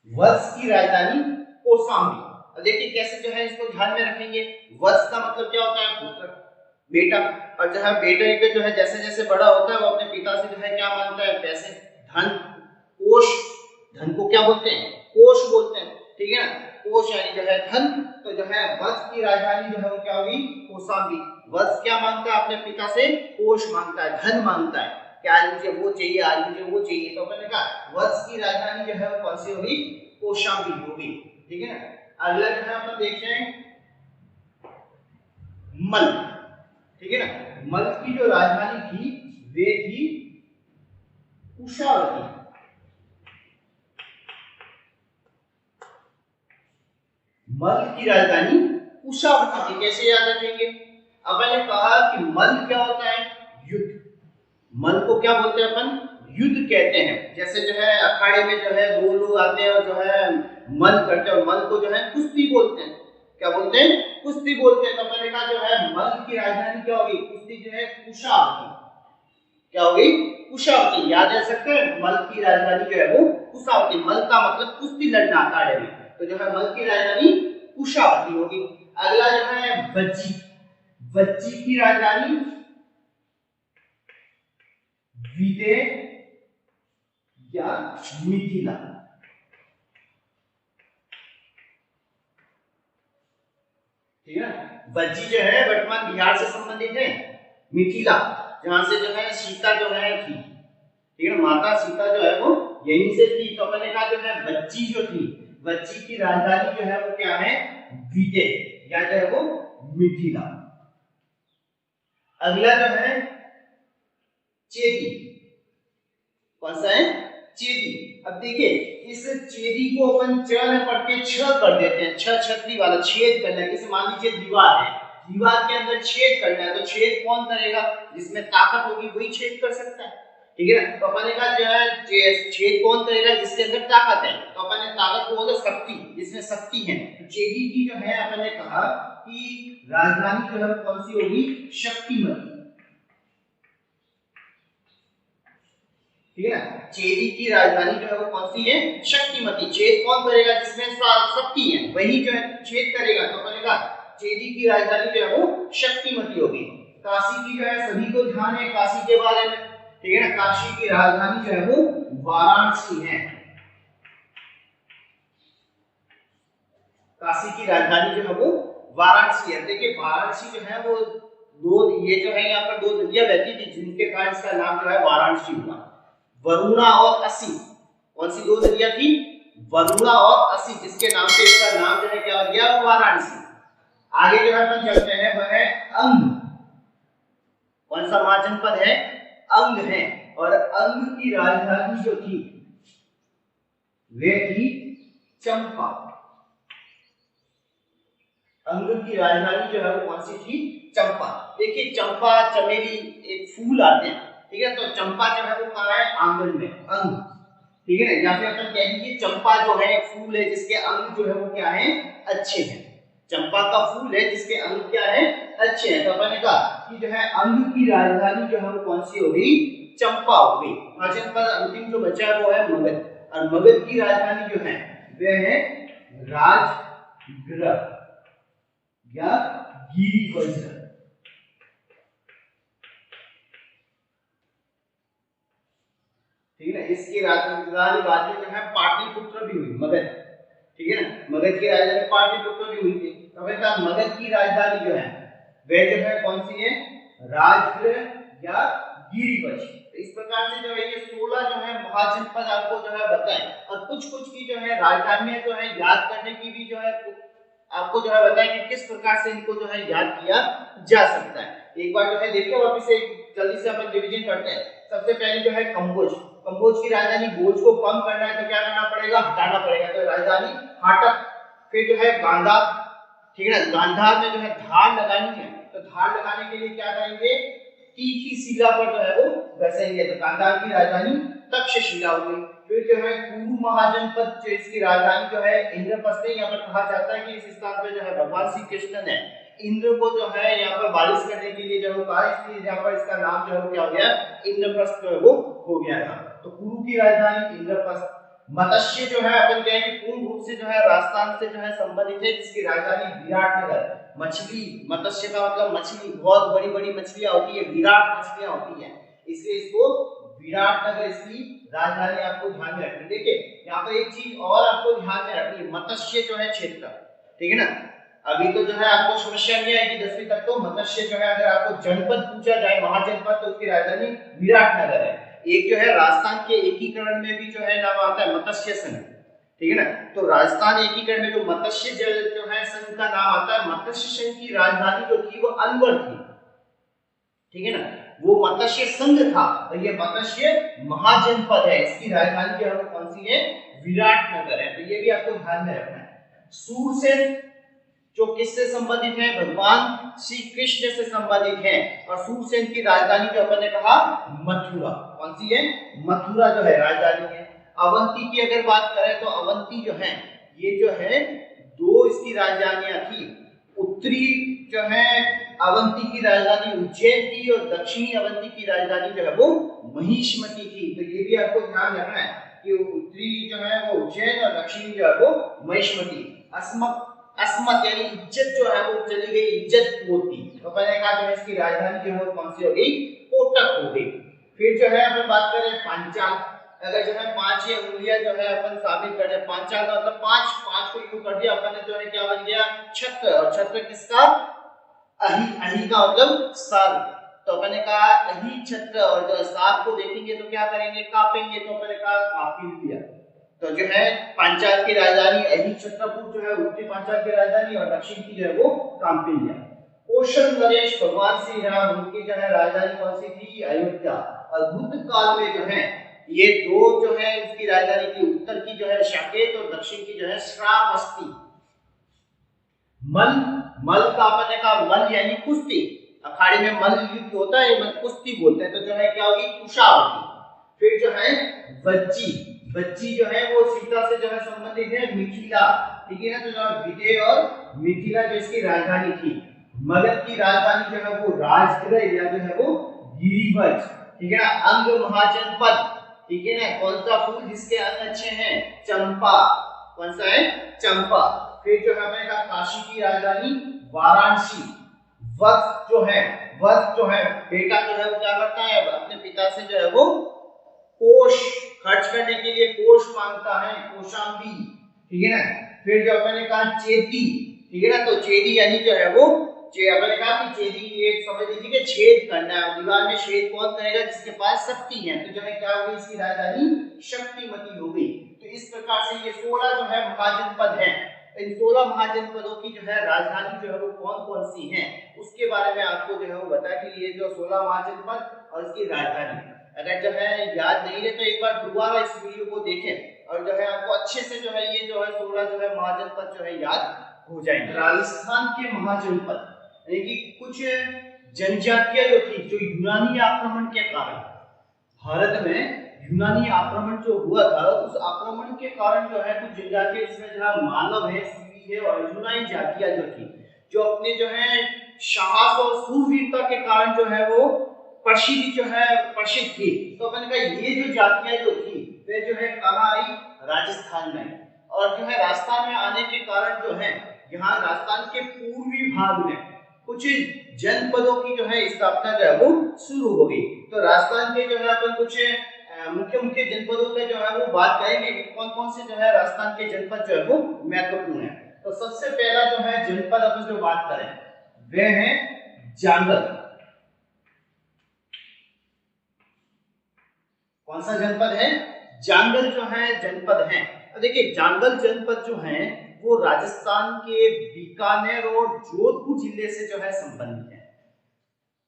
वत्स की राजधानी कौशाम्बी। और देखिए कैसे जो है इसको ध्यान में रखेंगे। वत्स का मतलब क्या होता है? पुत्र, बेटा। और जो है बेटे के जो है जैसे जैसे बड़ा होता है वो अपने पिता से जो है क्या मांगता है? पैसे, धन, कोष। धन को क्या बोलते हैं? कोष बोलते हैं। ठीक है ना। कोष यानी जो है धन। तो जो है वत्स की राजधानी जो है वो क्या होगी? कौशाम्बी। वत्स क्या मांगता है अपने पिता से? कोष मांगता है, धन मांगता है कि आज मुझे वो चाहिए, आज मुझे वो चाहिए। तो मैंने कहा वत्स की राजधानी जो है वो कौन सी होगी? कौशाम्बी होगी। ठीक है ना। अगला जो है अपन देखते हैं मल। ठीक है ना। मल की जो राजधानी थी वे थी कुशावती। मल की राजधानी कुशावती थी। कैसे याद रखेंगे? अब मैंने कहा कि मल क्या होता है? युद्ध। मल को क्या बोलते हैं अपन? युद्ध कहते हैं। जैसे जो है अखाड़े में जो है 2 लोग आते हैं और जो है मल करते हैं, और मल को जो है कुश्ती बोलते हैं। क्या बोलते हैं? कुश्ती बोलते हैं। तो मैंने कहा जो है मल की राजधानी क्या होगी? कुश्ती जो है कुशावती। क्या होगी? कुशावती। याद रख सकते हैं? मल की राजधानी जो है वो कुशावती। मल का मतलब कुश्ती लड़ना अखाड़े में। तो जो है मल की राजधानी कुशावती होगी। अगला जो है वज्जी। वज्जी की राजधानी विदेह या मिथिला। ठीक है ना। वज्जी जो है वर्तमान बिहार से संबंधित है। मिथिला जहां से जो है सीता जो है थी। ठीक है ना। माता सीता जो है वो यहीं से थी। तो मैंने कहा जो है वज्जी जो थी, वज्जी की राजधानी जो है वो क्या है? विदेह या जो है वो मिथिला। अगला जो है चेदी। कौन सा है? चेदी। अब देखिए इस चेदी को अपन च में पढ़ के छ कर देते हैं। छ छतरी वाला, छेद करना है। जैसे मान लीजिए दीवार है, दीवार के अंदर छेद करना है, तो छेद कौन करेगा? जिसमें ताकत होगी वही छेद कर सकता है। ठीक है ना। तो अपन ने कहा जो है छेद कौन करेगा जिसके अंदर ताकत है, तो अपन ने ताकत को बोला शक्ति, जिसमें शक्ति है। तो चेदी की जो है अपन ने कहा कि राजधानी जो है कौन सी होगी, शक्तिमती, ठीक है ना। चेदी की राजधानी जो है वो कौन सी है, शक्तिमती। छेद कौन करेगा जिसमें शक्ति है, वही जो है छेद करेगा। तो अपन ने कहा चेदी की राजधानी जो है वो शक्तिमती होगी। काशी की जो है सभी को ध्यान है काशी के बारे में, ठीक है ना। काशी की राजधानी जो है वो वाराणसी है। काशी की राजधानी जो है वो वाराणसी है। देखिए वाराणसी जो है वो ये जो है यहाँ पर दो नदियां बहती थी जिनके कारण इसका नाम जो है वाराणसी हुआ। वरुणा और असी, कौन सी दो नदियां थी, वरुणा और असी, जिसके नाम से इसका नाम जो है क्या हो गया, वाराणसी। आगे जो है अपन चलते हैं वह है अंग। कौन सा महाजनपद है, अंग है। और अंग की राजधानी जो थी वे थी चंपा। अंग की राजधानी जो है वो कौन सी थी, चंपा। देखिए चंपा चमेली एक फूल आते हैं, ठीक है। तो चंपा जो है वो कहाँ है, आंगन में, अंग, ठीक है ना। या फिर अपन कह दीजिए चंपा जो है एक फूल है जिसके अंग जो है वो क्या है, अच्छे हैं। चंपा का फूल है जिसके अंग क्या है, अच्छे हैं। तो अपन ने कहा कि जो है अंग की राजधानी जो है वो कौन सी होगी, चंपा होगी। महाजनपद अंतिम जो बचा है वो है मगध। और मगध की राजधानी जो है वह है राजगृह या गिरिवज्र, ठीक है ना। इसकी राजधानी बाद में जो है पाटलिपुत्र भी हुई, मगध, ठीक है ना। मगध की राजधानी पाटलिपुत्र भी हुई थी। तो मगध की राजधानी जो है वह जो है कौन सी है, राजगृह या गिरिवज्र। तो इस प्रकार से जो है ये 16 जो है महाजनपद आपको जो है बताएं। और कुछ कुछ की जो है राजधानियां जो है याद करने की भी जो है आपको जो है बताएं कि किस प्रकार से इनको जो है याद किया जा सकता है। एक बार जो है देखिए वापस से जल्दी से अपन रिवीजन करते हैं। सबसे पहले जो है कंबोज। कंबोज की राजधानी, बोझ को कम करना है तो क्या करना पड़ेगा, हटाना पड़ेगा, तो राजधानी हाटक। फिर जो है गांधार, ठीक है ना। गांधार में जो है धार लगानी है, तो धार लगाने के लिए क्या करेंगे, तीखी शिला पर जो है वो घसेंगे, तो गांधार की राजधानी तक्षशिला होगी। फिर जो है कुरु महाजनपद, जो इसकी राजधानी जो है इंद्रप्रस्थ है। यहाँ पर कहा जाता है कि इस स्थान पे जो है भगवान श्री कृष्ण ने इंद्र को जो है यहाँ पर बारिश करने के लिए जो है कहा, इसलिए यहाँ पर इसका नाम जो है क्या हो गया, इंद्रप्रस्थ जो है वो हो गया था। तो कुरु की राजधानी इंद्रप्रस्थ। मत्स्य जो है अपन कहें कि पूर्ण रूप से जो है राजस्थान से जो है संबंधित है, जिसकी राजधानी विराटनगर। मछली, मत्स्य का मतलब मछली, बहुत बड़ी बड़ी मछलियां होती है, विराट मछलियां होती है, इसलिए इसको विराटनगर इसकी राजधानी आपको ध्यान में रखनी। देखिए यहाँ पर एक चीज और आपको ध्यान में रखनी है, मत्स्य जो है क्षेत्र, ठीक है ना। अभी तो जो है आपको समस्या नहीं आएगी 10वीं तक, तो मत्स्य जो है अगर आपको जनपद पूछा जाए, महाजनपद, तो उसकी राजधानी विराटनगर है। एक जो है राजस्थान के एकीकरण में भी जो है नाम आता है मत्स्य संघ, ठीक है ना। तो राजस्थान एकीकरण में जो मत्स्य जो है संघ का नाम आता है, मत्स्य संघ की राजधानी जो थी वो अलवर थी, ठीक है ना। वो मत्स्य संघ था, तो ये मत्स्य महाजनपद है, इसकी राजधानी जो है वो कौन सी है, विराटनगर है। तो ये भी आपको ध्यान में रखना है। सूरसेन जो किससे संबंधित है, भगवान श्री कृष्ण से संबंधित है। और सूरसेन की राजधानी जो अपन ने कहा मथुरा, कौन सी है, मथुरा जो है राजधानी है। अवंती की अगर बात करें तो अवंती जो है, ये जो है दो इसकी राजधानियां थी। उत्तरी जो है अवंती की राजधानी उज्जैन थी और दक्षिणी अवंती की राजधानी जो है वो महिष्मती थी। तो ये भी आपको ध्यान रखना है कि उत्तरी जो है वो उज्जैन और दक्षिणी जो है वो महिष्मती। अस्मत यानी इज्जत जो है वो चली गई, इज्जत होती। तो पहले कहा जो है इसकी राजधानी जो है कौन सी हो गई, कोटक हो गई। फिर जो है अपन बात करें पांचाल, अगर जो है 5 ये उंगलियां जो है अपन शामिल करें, पांचाल का मतलब 5 को यूं कर दिया अपन ने, जो है क्या बन गया, छत्र। और छत्र किसका, अहि, अहि का मतलब सर। तो अपन ने कहा अहि छत्र, और जो सांप को देखेंगे तो क्या करेंगे, कापेंगे, तो अपन ने कहा कापिल लिया। तो जो है पांचाल की राजधानी अहि छत्रपुर जो है उत्तरी पांचाल की राजधानी, और दक्षिण की जो है वो कांपिल्य। कौशल नरेश भगवान श्री राम, उनकी जो है राजधानी कौन सी थी, अयोध्या। और बुद्ध काल में जो है ये दो जो है इसकी राजधानी थी, उत्तर की जो है साकेत और दक्षिण की जो है श्रावस्ती। मल, मल का अपन ने कहा मल यानी कुश्ती, अखाड़े में मल युद्ध होता है, कुश्ती बोलते हैं। तो जो है क्या होगी, कुशावती। फिर जो है बच्ची, बच्ची जो है वो सीता से जो है संबंधित है मिथिला, ठीक है ना। तो जो विदेह और मिथिला जो इसकी राजधानी थी। मगध की राजधानी जो है वो राजगृह या जो है वो गिरिवज, ठीक है ना। अंग महाजनपद, ठीक है ना। कौन सा फूल जिसके अंग अच्छे हैं? चंपा। कौन सा है? चंपा। फिर जो है मैंने कहा काशी की राजधानी वाराणसी। वत्स जो है, वत्स जो है बेटा जो है वो क्या करता है? अपने पिता से जो है वो कोष खर्च करने के लिए कोष मांगता है, कोशाम्बी, ठीक है ना। फिर जो मैंने कहा चेदी, ठीक है ना। तो चेदी यानी जो है वो मैंने कहा कि चेदी एक समझ लीजिए कि छेद करना है। दीवार में छेद कौन करेगा? जिसके पास शक्ति है। तो जो है क्या हो गई इसकी राजधानी? शक्तिमती हो गई। तो इस प्रकार से ये 16 जो है महाजनपद हैं। इन 16 महाजनपदों की जो है राजधानी जो है वो कौन कौन सी हैं उसके बारे में आपको जो है वो बता कि ये जो 16 महाजनपद और इसकी राजधानी, अगर जो है याद नहीं है तो एक बार दोबारा इस वीडियो को देखें और जो है आपको अच्छे से जो है ये जो है 16 जो है महाजनपद जो है याद हो जाएंगे। राजस्थान के महाजनपद यानी कि कुछ जनजातियां जो थी, जो यूनानी आक्रमण के कारण भारत में यूनानी आक्रमण जो हुआ था, उस आक्रमण के कारण जो है कुछ जनजातियां जिसमें जहां मानव है, सीवी है और यूनानी जातियां जो थी, जो अपने जो है साहस और शूरवीरता के कारण जो है वो प्रसिद्ध थी। तो मैंने कहा ये जो जातियां जो थी वे जो है कहाँ आई? राजस्थान में। और जो है राजस्थान में आने के कारण जो है यहाँ राजस्थान के पूर्वी भाग में कुछ जनपदों की जो है स्थापना जो है वो शुरू हो गई। तो राजस्थान के जो है अपन कुछ मुख्य जनपदों पे जो है वो बात करेंगे कौन कौन से जो है राजस्थान के जनपद जो है वो महत्वपूर्ण है। तो सबसे पहला जो है जनपद अपन जो बात करें वे है जांगल। कौन सा जनपद है? जांगल जो है जनपद है। तो देखिए जांगल जनपद जो है वो राजस्थान के बीकानेर और जोधपुर जिले से जो है संबंधित है।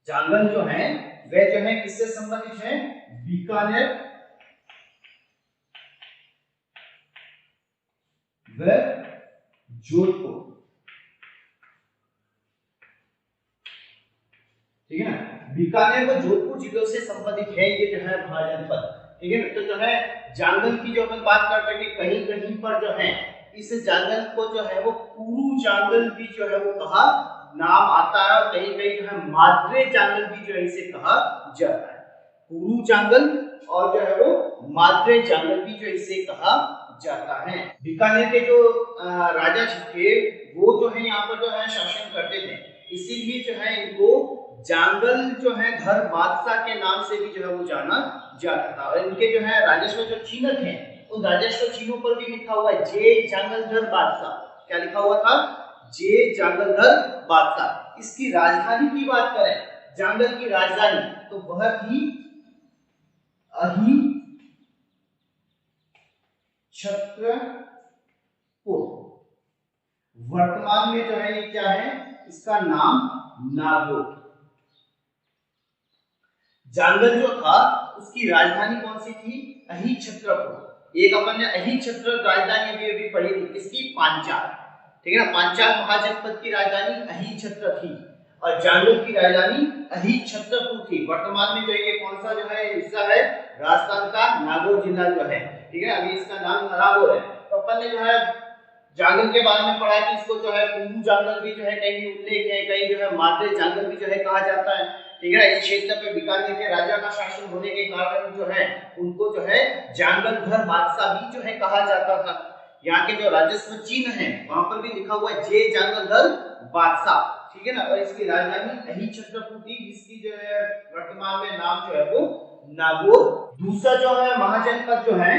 जांगल जो है वे जो है किससे संबंधित है? बीकानेर व जोधपुर, ठीक है ना। बीकानेर व जोधपुर जिलों से संबंधित है ये जो है महाजनपद, ठीक है ना। तो जो है जांगल की जो अपन बात करते हैं कि कहीं कहीं पर जो है इस जांगल को जो है वो कुरु जांगल भी जो है वो कहा नाम आता है और कहीं कहीं जो है माद्रे जांगल भी जो है इसे कहा जाता है। कुरु जांगल और जो है वो माद्रे जांगल भी जो इसे कहा जाता है। बीकानेर के जो राजा थे वो जो है यहाँ पर जो है शासन करते थे, इसीलिए जो है इनको जांगल जो है धर बादशाह के नाम से भी जो है वो जाना जाता था। और इनके जो है राजस्व जो चिन्ह थे उन राजस्व चिन्हों पर भी लिखा हुआ है जे जांगलधर बादशाह। क्या लिखा हुआ था? जे जांगलधर बादशाह। इसकी राजधानी की बात करें, जांगल की राजधानी, तो वह थी अही छत्रपुर। वर्तमान में जो है ये क्या है? इसका नाम नागौर। जांगल जो था उसकी राजधानी कौन सी थी? अही छत्रपुर। एक अपन ने अही छत्र राजधानी अभी पढ़ी थी, किसकी? पांचाल, ठीक है ना। पांचाल महाजनपद की राजधानी अही छत्र थी और जांगल की राजधानी अही छत्रपुर थी। वर्तमान में जो ये कौन सा जो है हिस्सा है राजस्थान का? नागौर जिला जो है, ठीक है। अभी इसका नाम नागौर है। तो अपन ने जो है जांगल के बारे में पढ़ा कि इसको जो है कुरु जांगल भी जो है कहीं उल्लेख है, कहीं जो है माद्रे जांगल भी जो है कहा जाता है, ठीक है। इस क्षेत्र पे बीकानेर के राजा का शासन होने के कारण जो है उनको जो है जांगलधर बादशाह भी जो है कहा जाता था। यहाँ के जो राजस्व चिन्ह है वहां पर भी लिखा हुआ है जे जांगलधर बादशाह, ठीक है ना। और इसकी राजधानी अही छत्रपुर थी जिसकी जो है वर्तमान में नाम जो है वो नागौर। दूसरा जो है महाजनपद जो है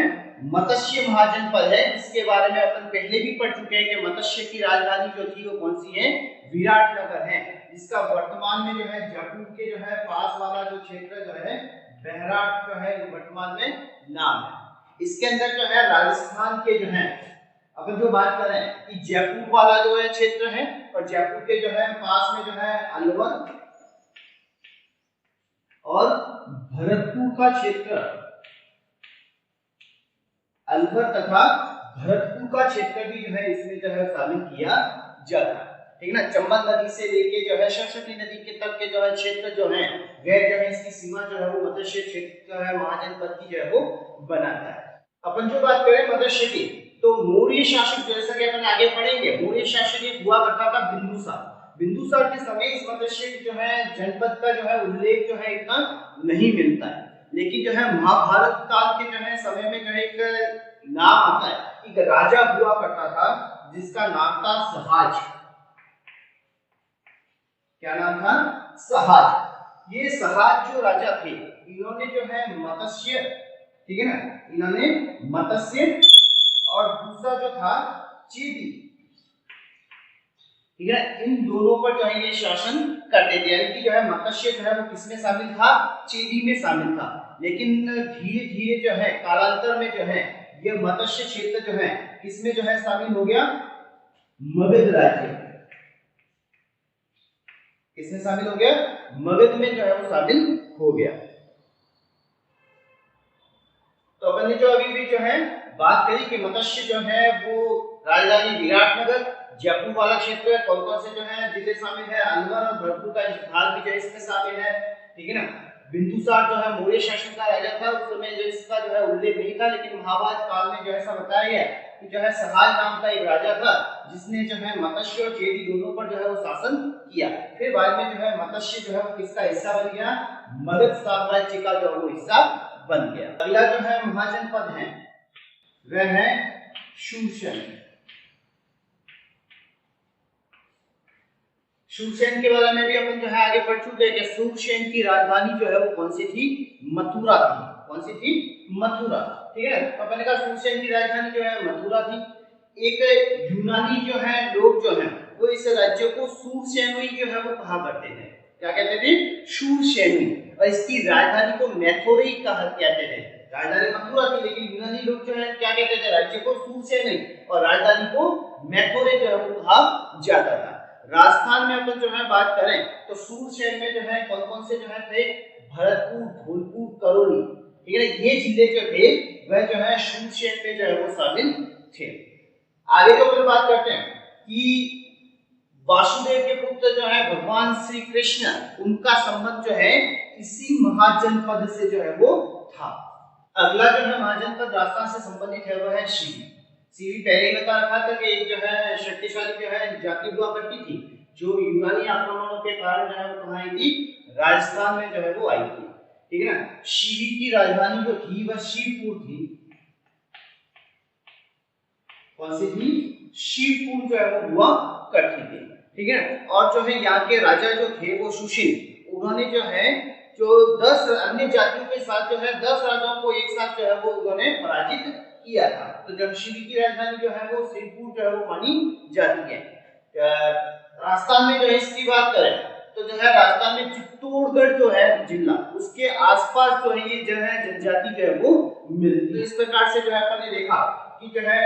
मत्स्य महाजनपद है, जिसके बारे में अपन पहले भी पढ़ चुके हैं कि मत्स्य की राजधानी जो थी वो कौन सी है? विराटनगर है, जिसका वर्तमान में जो है जयपुर के जो है पास वाला जो क्षेत्र जो है बहराट जो है वर्तमान में नाम है। इसके अंदर जो है राजस्थान के जो है अपन जो बात करें कि जयपुर वाला जो है क्षेत्र है और जयपुर के जो है पास में जो है अलवर और भरतपुर का क्षेत्र, अलवर तथा भरतपुर का क्षेत्र भी जो है इसमें जो है शामिल किया जाता है। ठीक है ना। चंबल नदी से लेके जो है सरस्वती नदी के तक के जो है क्षेत्र जो है वह जो है इसकी सीमा जो है वो मत्स्य क्षेत्र जो है महाजनपद की जो है वो बनाता है। अपन जो बात करें मत्स्य की, तो मौर्य शासक जैसा कि अपन आगे पढ़ेंगे, मौर्य शासक एक हुआ करता था बिंदुसार। बिंदुसार के समय इस मत्स्य जो है जनपद का जो है उल्लेख जो है इतना नहीं मिलता है, लेकिन जो है महाभारत काल के जो है समय में जो है एक नाम आता है, एक राजा हुआ करता था जिसका नाम था सहाज। क्या नाम था? सहाज। ये सहाज जो राजा थे इन्होंने जो है मत्स्य, ठीक है ना, इन्होंने मत्स्य और दूसरा जो था चीदी, ठीक है, इन दोनों पर जो है ये शासन करते थे। यानी कि जो है मत्स्य जो है वो किसमें शामिल था? चीदी में शामिल था। लेकिन धीरे धीरे जो है कालांतर में जो है ये मत्स्य क्षेत्र जो है किसमें जो है शामिल हो गया? मगध राज्य। किसमें शामिल हो गया? मगध में जो है वो शामिल हो गया। तो अपन ने जो अभी भी जो है बात करी कि मत्स्य जो है वो राजधानी विराटनगर, जयपुर वाला क्षेत्र, कौन कौन से जो है जिले शामिल है, अलवर और भरतपुर का भाग भी जो है इसमें शामिल है, ठीक है ना। बिंदुसार जो है मौर्य शासन का राजा था, उस समय जो इसका जो है उल्लेख नहीं था, लेकिन महाभारत काल में जो ऐसा बताया गया कि जो है सहाज नाम का एक राजा था जिसने जो है मत्स्य और चेदी दोनों पर जो है वो शासन किया। फिर बाद में जो है मत्स्य जो है वो किसका हिस्सा बन गया? मगध साम्राज्य का जो है वो हिस्सा बन गया। अगला जो है महाजनपद है वह है शूरसेन। शूरसेन के बारे में भी अपन जो है आगे पढ़ चुके हैं कि शूरसेन की राजधानी जो है वो कौन सी थी? मथुरा थी। कौन सी थी? मथुरा, ठीक है। तो अपन ने कहा शूरसेन की राजधानी जो है मथुरा थी। एक यूनानी जो है लोग जो है वो इस राज्य को शूरसेनुई जो है वो कहा करते थे। क्या कहते थे? शूरसेनुई। और इसकी राजधानी को मैथोरई कहा कहते थे। राजधानी मथुरा थी, लेकिन यूनानी लोग जो है क्या कहते थे? राज्य को शूरसेनुई और राजधानी को मैथोरे जो है वो कहा जाता था। राजस्थान में अपन जो है बात करें तो शूरसेन में जो है कौन कौन से जो है थे? भरतपुर, धौलपुर, करौली, ठीक है। ये जिले जो थे वह जो है शूरसेन में जो है वो शामिल थे। आगे जो अपन बात करते हैं कि वासुदेव के पुत्र जो है भगवान श्री कृष्ण, उनका संबंध जो है इसी महाजनपद से जो है वो था। अगला जो है महाजनपद राजस्थान से संबंधित है वह है सीवी। सीवी पहले ही बता रखा था कि एक जो है शक्तिशाली जो है जाति हुआ करती थी जो यूनानी आक्रमणों के कारण जो है वो कहाँ आई थी? राजस्थान में जो है वो आई थी, ठीक है ना। सीवी की राजधानी जो थी वह शिवपुर थी। कौन सी थी? शिवपुर जो है वो हुआ करती थी, ठीक है। और जो है यहाँ के राजा जो थे वो सुशील, उन्होंने जो है जो 10 अन्य जातियों के साथ जो है 10 राजाओं को एक साथ जो है वो उन्होंने पराजित किया था। तो जमशेदी की राजधानी जो है वो शिवपुर जो है वो मानी जाती है। राजस्थान में जो है इसकी बात करें तो जो है राजस्थान में चित्तौड़गढ़ जो है जिला, उसके आसपास जो है ये जो है जनजाति जो है वो मिलती है। इस प्रकार से जो है अपन ने देखा कि जो है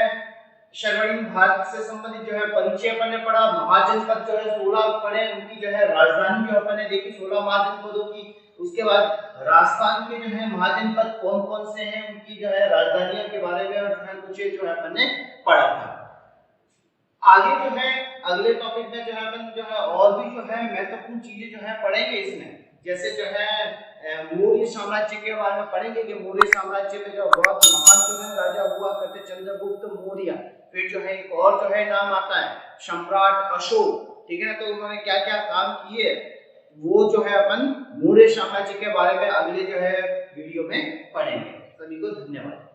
स्वर्णिम भारत से संबंधित जो है परिचय अपन ने पढ़ा। महाजनपद जो है 16 पढ़े, उनकी जो है राजधानी जो अपन ने देखी 16 महाजनपदों की। उसके बाद राजस्थान के जो है महाजनपद कौन कौन से हैं, उनकी जो है राजधानियों के बारे में और कुछ जो है अपन ने पढ़ा था। आगे जो है अगले टॉपिक में जो है अपन जो है और भी जो है महत्वपूर्ण चीजें जो है पढ़ेंगे इसमें, जैसे जो है मौर्य साम्राज्य के बारे में पढ़ेंगे कि मौर्य साम्राज्य में जो बहुत महान जो है राजा हुआ करते चंद्रगुप्त मौर्य। फिर जो है एक और जो है नाम आता है सम्राट अशोक, ठीक है ना। तो उन्होंने क्या क्या काम किए वो जो है अपन मौर्य साम्राज्य के बारे में अगले जो है वीडियो में पढ़ेंगे। सभी को धन्यवाद।